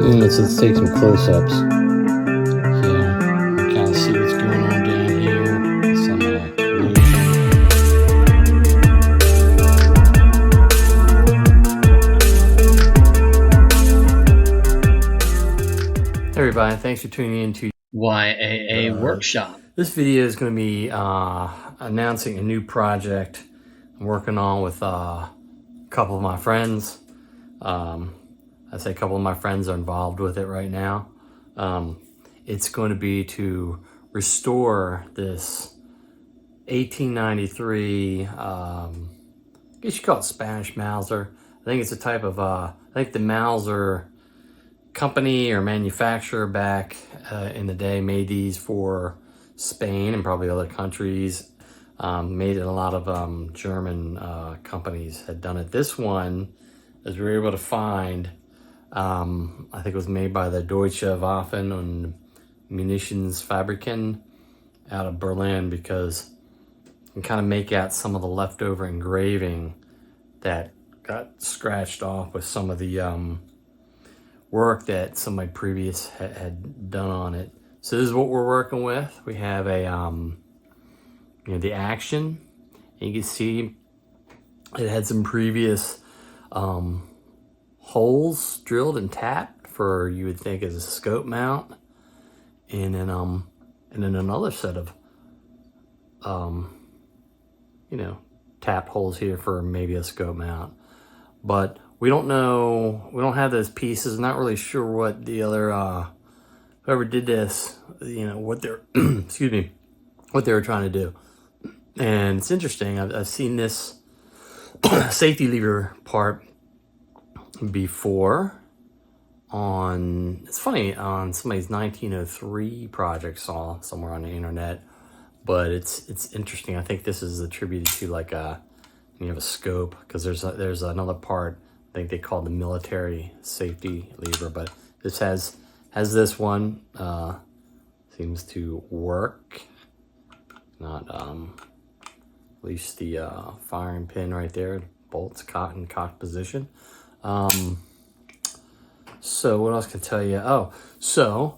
Let's take some close-ups. So, kind of see what's going on down here. Some corrosion. Hey everybody, thanks for tuning in to YAA Workshop. This video is going to be announcing a new project I'm working on with a couple of my friends. I say a couple of my friends are involved with it right now. It's going to be to restore this 1893, I guess you call it Spanish Mauser. I think it's a type of, I think the Mauser company or manufacturer back in the day made these for Spain and probably other countries. Made it a lot of German companies had done it. This one, as we were able to find, I think it was made by the Deutsche Waffen und Munitionsfabriken out of Berlin, because you can kind of make out some of the leftover engraving that got scratched off with some of the work that somebody previous had done on it. So this is what we're working with. We have a the action, and you can see it had some previous holes drilled and tapped for, you would think, as a scope mount, and then another set of tapped holes here for maybe a scope mount. But we don't know, we don't have those pieces. Not really sure what the other whoever did this, what they're excuse me, what they were trying to do. And it's interesting, I've seen this safety lever part before on, it's funny, on somebody's 1903 project saw somewhere on the internet, but it's interesting. I think this is attributed to like you have a scope, because there's another part I think they call the military safety lever, but this has this one, seems to work. Not at least the firing pin right there, bolts caught in cocked position. So what else can I tell you? Oh, so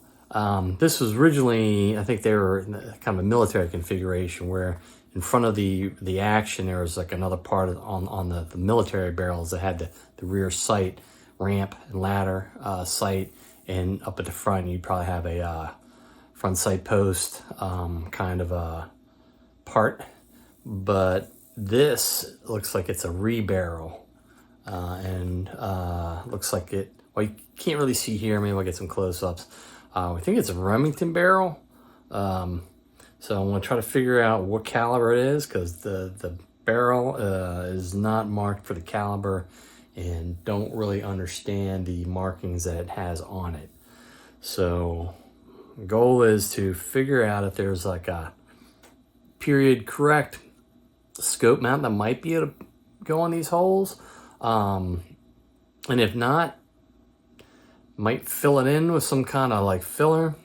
this was originally, I think they were in kind of a military configuration where in front of the action there was like another part on the military barrels that had the rear sight ramp and ladder sight, and up at the front you'd probably have a front sight post kind of a part. But this looks like it's a rebarrel, and looks like it, well, you can't really see here, maybe I'll get some close-ups. I think it's a Remington barrel, so I'm going to try to figure out what caliber it is, because the barrel is not marked for the caliber, and don't really understand the markings that it has on it. So the goal is to figure out if there's like a period correct scope mount that might be able to go on these holes, and if not, might fill it in with some kind of like filler,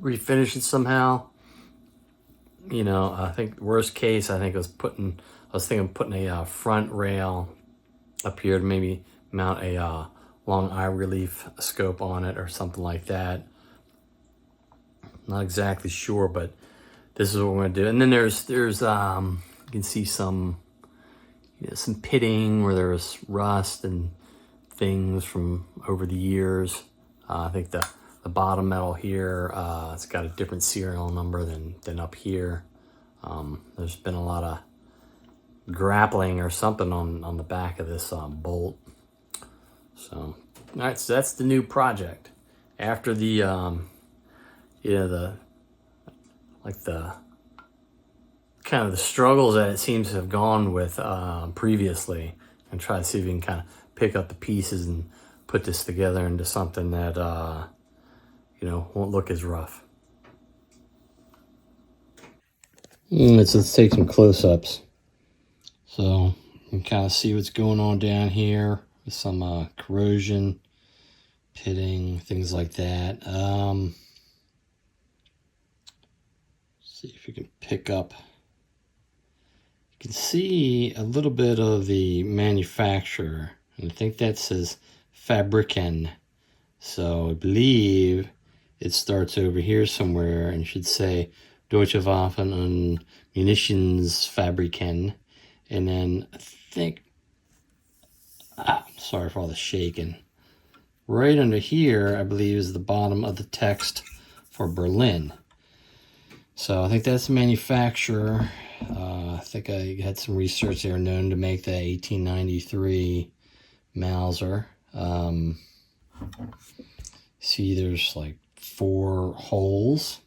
refinish it somehow. I think worst case, I was thinking of putting a front rail up here to maybe mount a long eye relief scope on it or something like that. Not exactly sure, but this is what we're going to do. And then there's you can see some pitting where there's rust and things from over the years. I think the bottom metal here, it's got a different serial number than up here. There's been a lot of grappling or something on the back of this bolt. So, all right, so that's the new project. After the kind of the struggles that it seems to have gone with previously, and try to see if we can kind of pick up the pieces and put this together into something that won't look as rough. Let's take some close-ups. So you can kind of see what's going on down here with some corrosion, pitting, things like that. See if you can pick up. You can see a little bit of the manufacturer, and I think that says Fabriken. So I believe it starts over here somewhere and should say Deutsche Waffen und Munitionsfabriken. And then I think, sorry for all the shaking. Right under here, I believe, is the bottom of the text for Berlin. So I think that's the manufacturer. I think I had some research. They were known to make the 1893 Mauser. See, there's like 4 holes.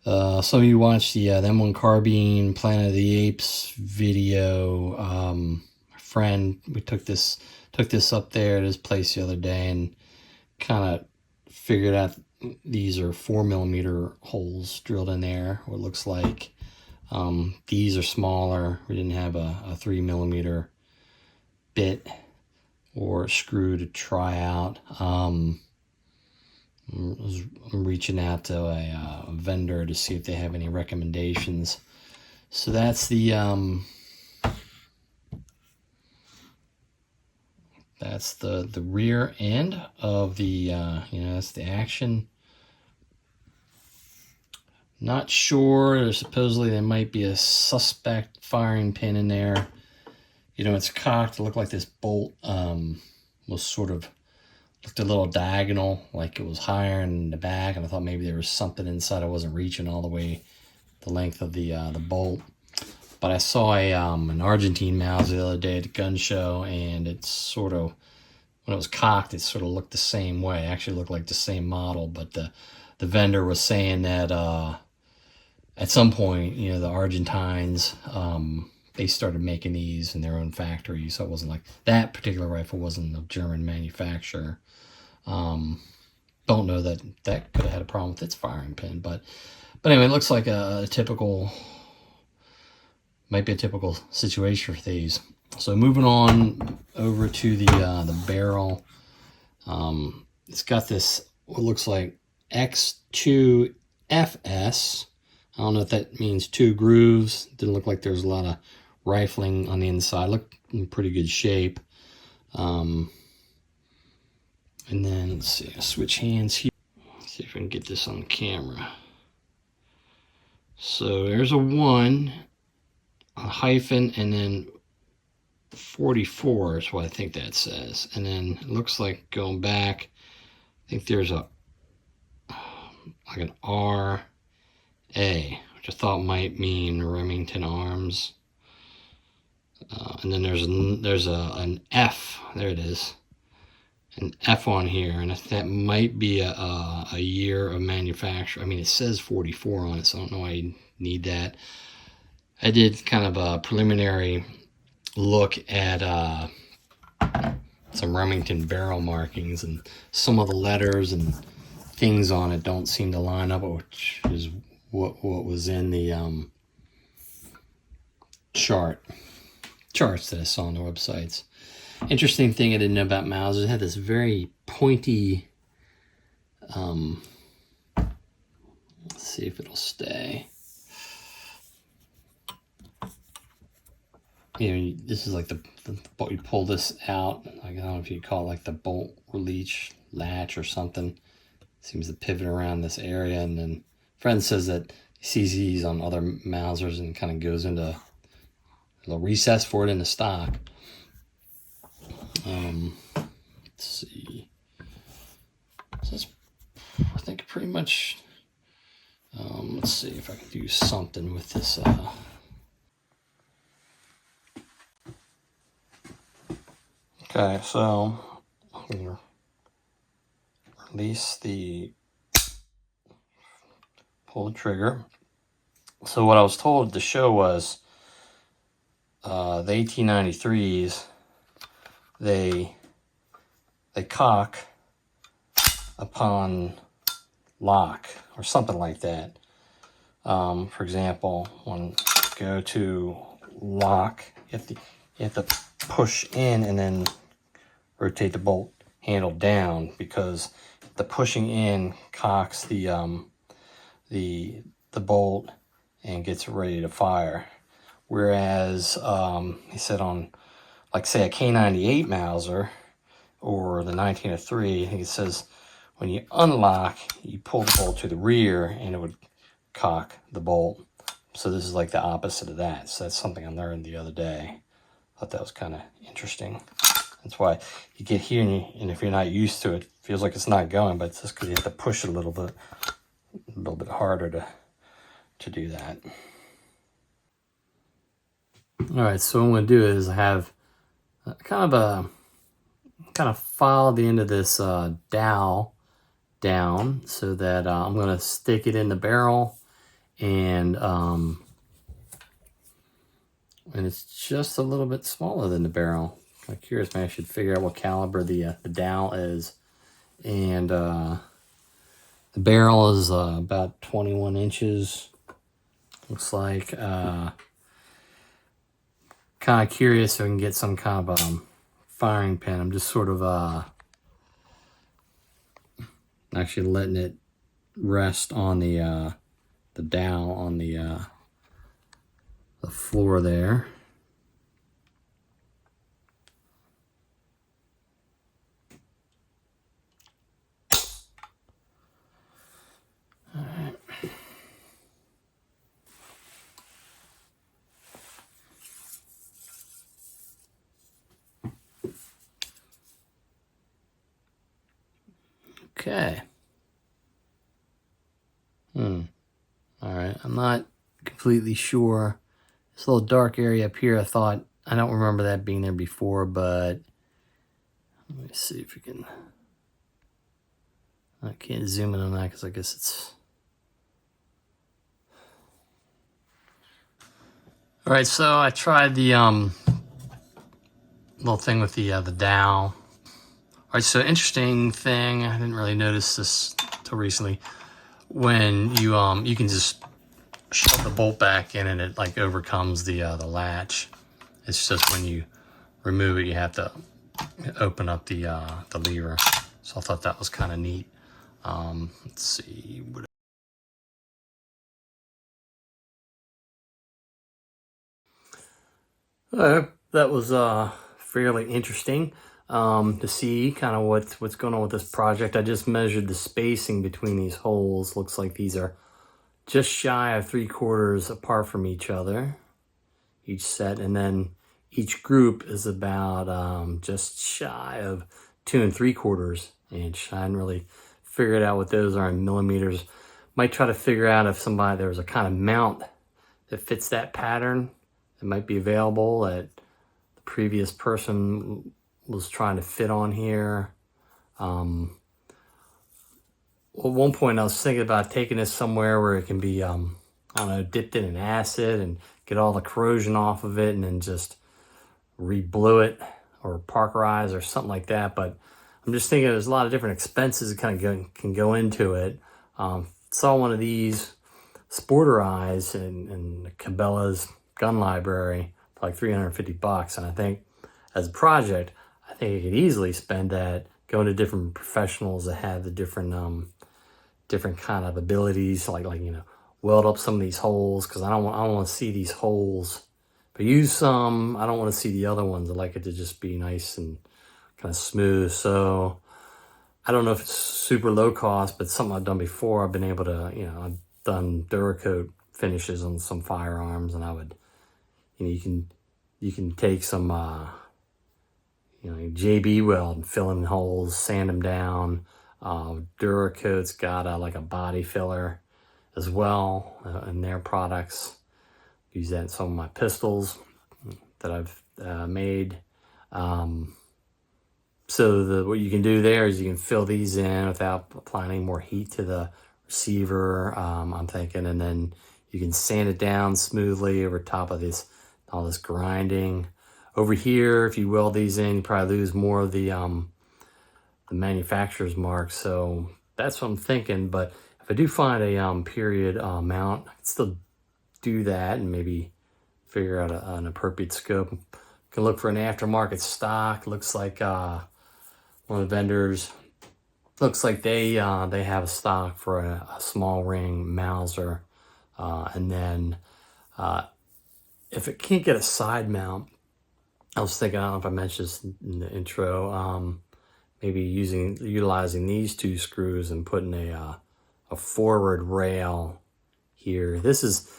Some of you watched the M1 Carbine Planet of the Apes video. My friend, we took this up there at his place the other day and kind of figured out these are 4mm holes drilled in there. What it looks like. These are smaller. We didn't have a 3mm bit or screw to try out. I'm reaching out to a vendor to see if they have any recommendations. So that's the rear end of the that's the action. Not sure. Supposedly there might be a suspect firing pin in there. It's cocked. It looked like this bolt was sort of looked a little diagonal, like it was higher in the back, and I thought maybe there was something inside. I wasn't reaching all the way the length of the bolt. But I saw an Argentine Mauser the other day at the gun show, and it sort of, when it was cocked, it sort of looked the same way. It actually looked like the same model, but the vendor was saying that at some point, the Argentines, they started making these in their own factory, so it wasn't like that particular rifle wasn't a German manufacturer. Don't know that could have had a problem with its firing pin, but anyway, it looks like a typical, might be a typical situation for these. So moving on over to the barrel, it's got this what looks like X2FS. I don't know if that means 2 grooves. Didn't look like there's a lot of rifling on the inside. Looked in pretty good shape. And then let's see, I'll switch hands here. Let's see if I can get this on camera. So there's a 1, a hyphen, and then 44 is what I think that says. And then it looks like going back, I think there's a like an RA, which I thought might mean Remington Arms. And then there's an F. There it is, an F on here, and that might be a year of manufacture. I mean, it says 44 on it, so I don't know why you need that. I did kind of a preliminary look at some Remington barrel markings, and some of the letters and things on it don't seem to line up, which is what was in the charts that I saw on the websites. Interesting thing I didn't know about Mauser, it had this very pointy, let's see if it'll stay. This is like the bolt. You pull this out, I don't know if you call it like the bolt release latch or something. It seems to pivot around this area, and then friend says that he sees these on other Mausers and kind of goes into a little recess for it in the stock. Let's see. So that's, I think, pretty much. Let's see if I can do something with this. Okay, so I'm gonna release pull the trigger. So what I was told at the show was the 1893s, they cock upon lock or something like that. For example, when you go to lock, you have to push in and then rotate the bolt handle down, because the pushing in cocks the bolt and gets ready to fire. Whereas he said on, like, say, a K98 Mauser or the 1903, I think it says when you unlock, you pull the bolt to the rear and it would cock the bolt. So this is like the opposite of that. So that's something I learned the other day. Thought that was kind of interesting. That's why you get here and if you're not used to it, it feels like it's not going, but it's just because you have to push it a little bit harder to do that. All right, so what I'm going to do is I have kind of file the end of this dowel down so that I'm going to stick it in the barrel, and it's just a little bit smaller than the barrel. I'm curious, maybe I should figure out what caliber the dowel is. And the barrel is about 21 inches. Looks like. Kind of curious if I can get some kind of firing pin. I'm just sort of actually letting it rest on the dowel on the floor there. All right. Okay. All right. I'm not completely sure. This little dark area up here, I don't remember that being there before, but let me see if we can. I can't zoom in on that because I guess it's. All right, so I tried the little thing with the dowel. All right, so interesting thing. I didn't really notice this till recently. When you you can just shove the bolt back in and it like overcomes the latch. It's just when you remove it, you have to open up the lever. So I thought that was kind of neat. Let's see. That was fairly interesting to see kind of what's going on with this project. I just measured the spacing between these holes. Looks like these are just shy of 3/4 apart from each other, each set, and then each group is about just shy of 2 3/4 inch. I hadn't really figured out what those are in millimeters. Might try to figure out if there was a kind of mount that fits that pattern that might be available that the previous person was trying to fit on here. At one point I was thinking about taking this somewhere where it can be, I don't know, dipped in an acid and get all the corrosion off of it and then just re-blue it or parkerize or something like that. But I'm just thinking there's a lot of different expenses that kind of can go into it. Saw one of these Sporterize in Cabela's gun library for like $350, and I think as a project, I think I could easily spend that going to different professionals that have the different kind of abilities, like weld up some of these holes, because I don't want to see these holes. If I use some, I don't want to see the other ones. I like it to just be nice and kind of smooth. So I don't know if it's super low cost, but something I've done before. I've been able to, I've done Duracoat finishes on some firearms, and I would, you can take some, JB weld and fill in holes, sand them down. Duracoat's got like a body filler as well in their products. Use that in some of my pistols that I've made. So what you can do there is you can fill these in without applying any more heat to the receiver, I'm thinking, and then you can sand it down smoothly over top of all this grinding. Over here, if you weld these in, you probably lose more of the manufacturer's mark. So that's what I'm thinking. But if I do find a period mount, I can still do that and maybe figure out an appropriate scope. You can look for an aftermarket stock. Looks like one of the vendors, looks like they have a stock for a small ring Mauser. And then if it can't get a side mount, I was thinking, I don't know if I mentioned this in the intro, maybe utilizing these 2 screws and putting a forward rail here. This is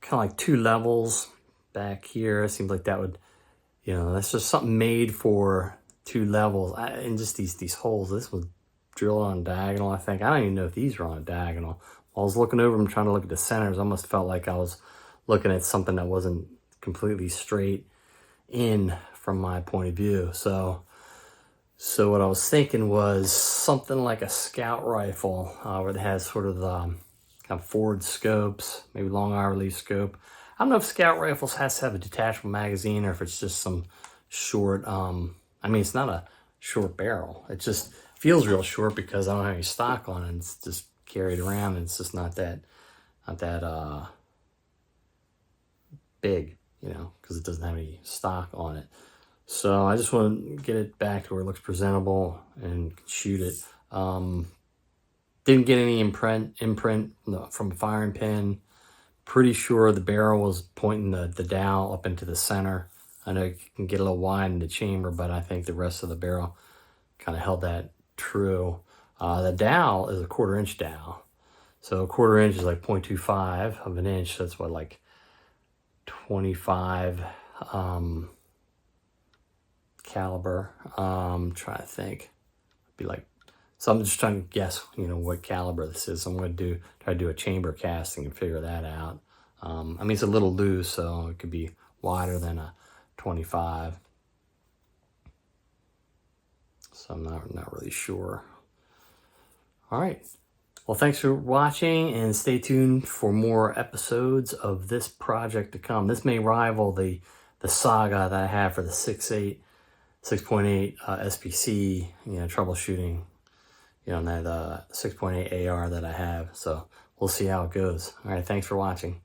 kind of like 2 levels back here. It seems like that would, that's just something made for 2 levels. And just these holes. This was drilled on diagonal, I think. I don't even know if these are on a diagonal. While I was looking over them, trying to look at the centers, I almost felt like I was looking at something that wasn't completely straight in from my point of view. So what I was thinking was something like a scout rifle, where it has sort of kind of forward scopes, maybe long arm release scope. I don't know if scout rifles has to have a detachable magazine or if it's just some short, it's not a short barrel. It just feels real short because I don't have any stock on it. It's just carried around and it's just not that big, because it doesn't have any stock on it. So I just want to get it back to where it looks presentable and shoot it. Didn't get any imprint from a firing pin. Pretty sure the barrel was pointing the dowel up into the center. I know you can get a little wide in the chamber, but I think the rest of the barrel kind of held that true. The dowel is a 1/4 inch dowel. So a 1/4 inch is like 0.25 of an inch. That's what, like 25 caliber. Trying to think. It'd be like, so I'm just trying to guess, what caliber this is. So I'm going to try to do a chamber casting and figure that out. It's a little loose, so it could be wider than a 25. So I'm not really sure. All right. Well, thanks for watching, and stay tuned for more episodes of this project to come. This may rival the saga that I have for the 6.8 SPC, troubleshooting, and that 6.8 AR that I have. So we'll see how it goes. All right. Thanks for watching.